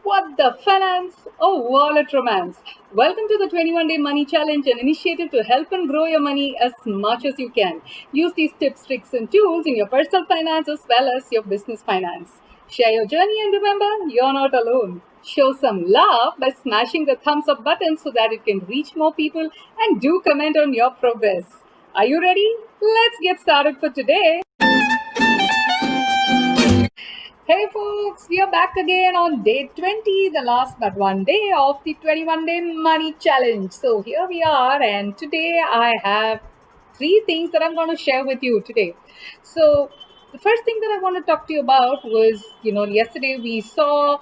What the finance? Oh, wallet romance. Welcome to the 21-day money challenge, an initiative to help and grow your money as much as you can. Use these tips, tricks, and tools in your personal finance as well as your business finance. Share your journey and remember, you're not alone. Show some love by smashing the thumbs up button so that it can reach more people and do comment on your progress. Are you ready? Let's get started for today. Hey folks, we are back again on day 20, the last but one day of the 21-day money challenge. So here we are, and today I have three things that I'm going to share with you today. So the first thing that I want to talk to you about was, yesterday we saw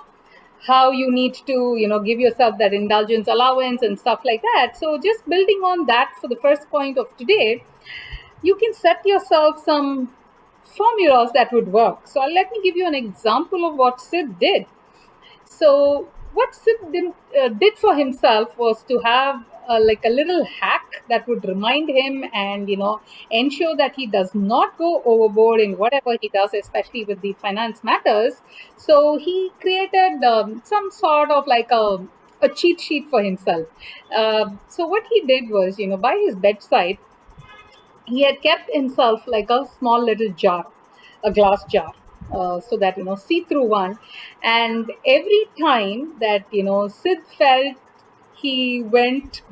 how you need to, give yourself that indulgence allowance and stuff like that. So just building on that for the first point of today, you can set yourself some formulas that would work. So let me give you an example of what Sid did. So what did for himself was to have like a little hack that would remind him and ensure that he does not go overboard in whatever he does, especially with the finance matters. So he created some sort of like a cheat sheet for himself. So what he did was, by his bedside, he had kept himself like a small little jar, a glass jar, so that see-through one. And every time that Sid felt he went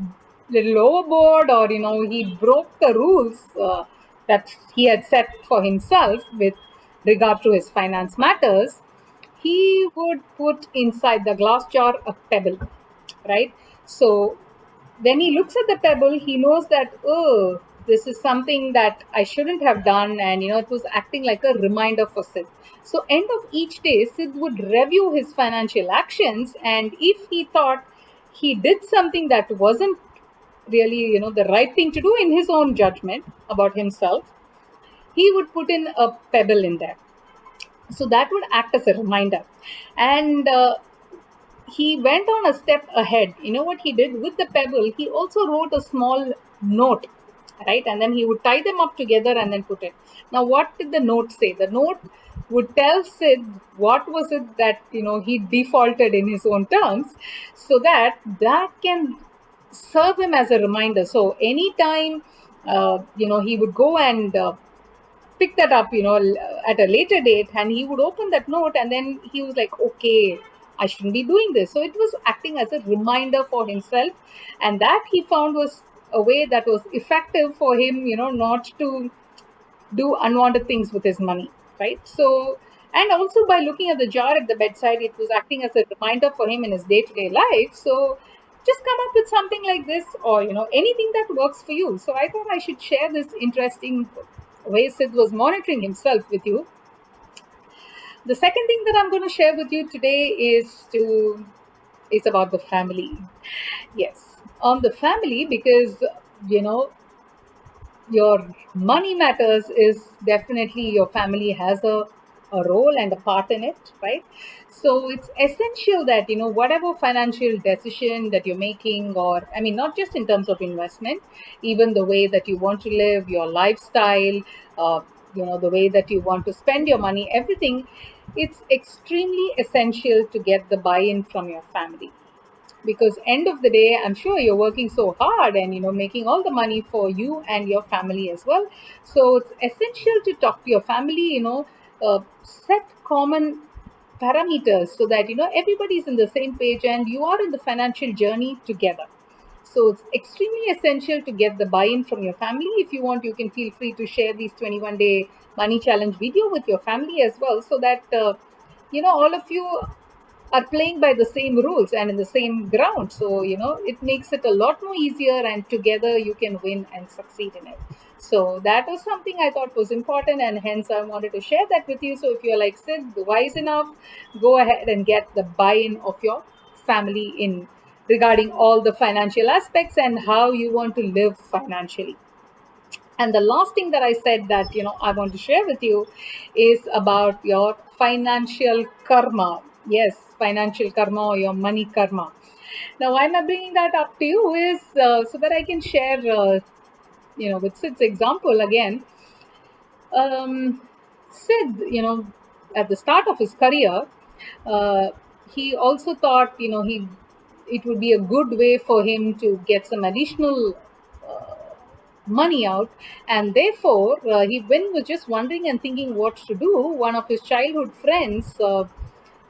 little overboard, or he broke the rules that he had set for himself with regard to his finance matters, he would put inside the glass jar a pebble, right? So when he looks at the pebble, he knows that, oh, this is something that I shouldn't have done. And, it was acting like a reminder for Sid. So end of each day, Sid would review his financial actions. And if he thought he did something that wasn't really, the right thing to do in his own judgment about himself, he would put in a pebble in there. So that would act as a reminder. And he went on a step ahead. You know what he did with the pebble? He also wrote a small note, right? And then he would tie them up together and then put it. Now, what did the note say? The note would tell Sid what was it that he defaulted in his own terms, so that can serve him as a reminder. So anytime he would go and pick that up, at a later date, and he would open that note, and then he was like, okay, I shouldn't be doing this. So it was acting as a reminder for himself, and that he found was a way that was effective for him, not to do unwanted things with his money, right? So, and also by looking at the jar at the bedside, it was acting as a reminder for him in his day-to-day life. So just come up with something like this, or anything that works for you. So I thought I should share this interesting way Sid was monitoring himself with you. The second thing that I'm going to share with you today is about the family. Yes, on the family, because you know your money matters is definitely your family has a role and a part in it, right? So it's essential that whatever financial decision that you're making, or I mean, not just in terms of investment, even the way that you want to live your lifestyle, uh, the way that you want to spend your money, everything, it's extremely essential to get the buy-in from your family, because end of the day, I'm sure you're working so hard and making all the money for you and your family as well. So it's essential to talk to your family, set common parameters so that everybody's in the same page and you are in the financial journey together. So it's extremely essential to get the buy-in from your family. If you want, you can feel free to share these 21-day money challenge video with your family as well, so that all of you are playing by the same rules and in the same ground. So, it makes it a lot more easier, and together you can win and succeed in it. So, that was something I thought was important, and hence I wanted to share that with you. So, if you're like Sid, wise enough, go ahead and get the buy in of your family in regarding all the financial aspects and how you want to live financially. And the last thing that I said that I want to share with you is about your financial karma. Yes, financial karma, or your money karma. Now, why am I bringing that up to you is so that I can share, with Sid's example again. Sid, at the start of his career, uh, he also thought, he it would be a good way for him to get some additional money out, and therefore he when was just wondering and thinking what to do. One of his childhood friends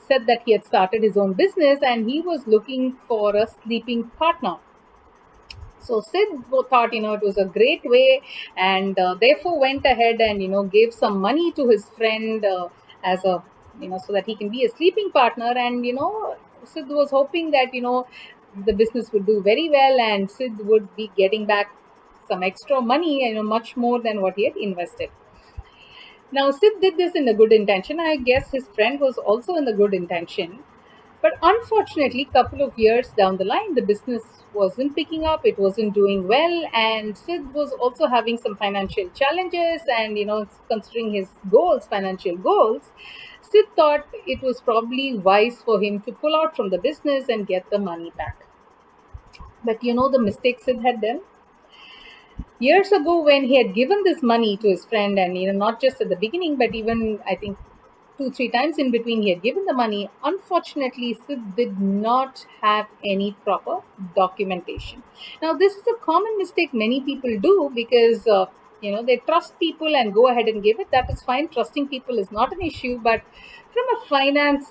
said that he had started his own business and he was looking for a sleeping partner. So Sid thought, it was a great way, and therefore went ahead and gave some money to his friend as a so that he can be a sleeping partner. And Sid was hoping that the business would do very well, and Sid would be getting back some extra money, much more than what he had invested. Now Sid did this in a good intention. I guess his friend was also in the good intention, but unfortunately, couple of years down the line, the business wasn't picking up, it wasn't doing well, and Sid was also having some financial challenges. And considering his goals, financial goals, Sid thought it was probably wise for him to pull out from the business and get the money back. But the mistake Sid had done years ago when he had given this money to his friend, and not just at the beginning, but even I think two, three times in between he had given the money. Unfortunately, Sid did not have any proper documentation. Now, this is a common mistake many people do because they trust people and go ahead and give it. That is fine. Trusting people is not an issue, but from a finance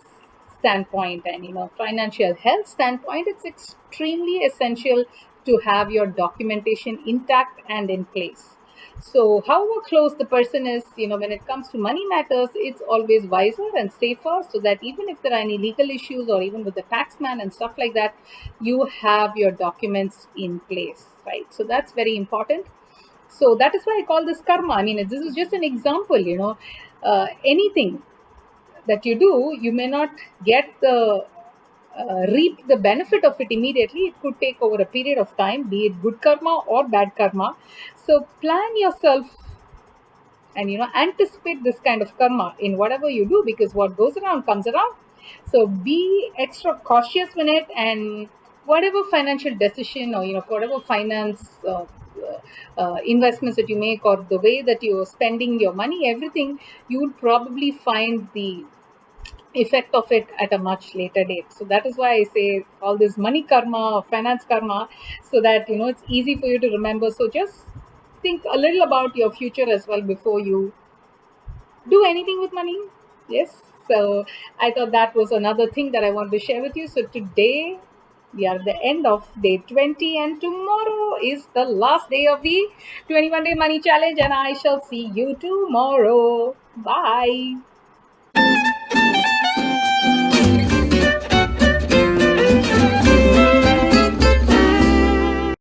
standpoint and financial health standpoint, it's extremely essential to have your documentation intact and in place. So, however close the person is, when it comes to money matters, it's always wiser and safer, so that even if there are any legal issues or even with the taxman and stuff like that, you have your documents in place, right? So, that's very important. So, that is why I call this karma. I mean, this is just an example, anything that you do, you may not get the reap the benefit of it immediately. It could take over a period of time, be it good karma or bad karma. So plan yourself and anticipate this kind of karma in whatever you do, because what goes around comes around. So be extra cautious with it, and whatever financial decision or whatever finance investments that you make, or the way that you're spending your money, everything, you will probably find the effect of it at a much later date. So that is why I say all this money karma or finance karma, so that it's easy for you to remember. So just think a little about your future as well before you do anything with money. Yes. So I thought that was another thing that I wanted to share with you. So today we are at the end of day 20, and tomorrow is the last day of the 21 day money challenge, and I shall see you tomorrow. Bye.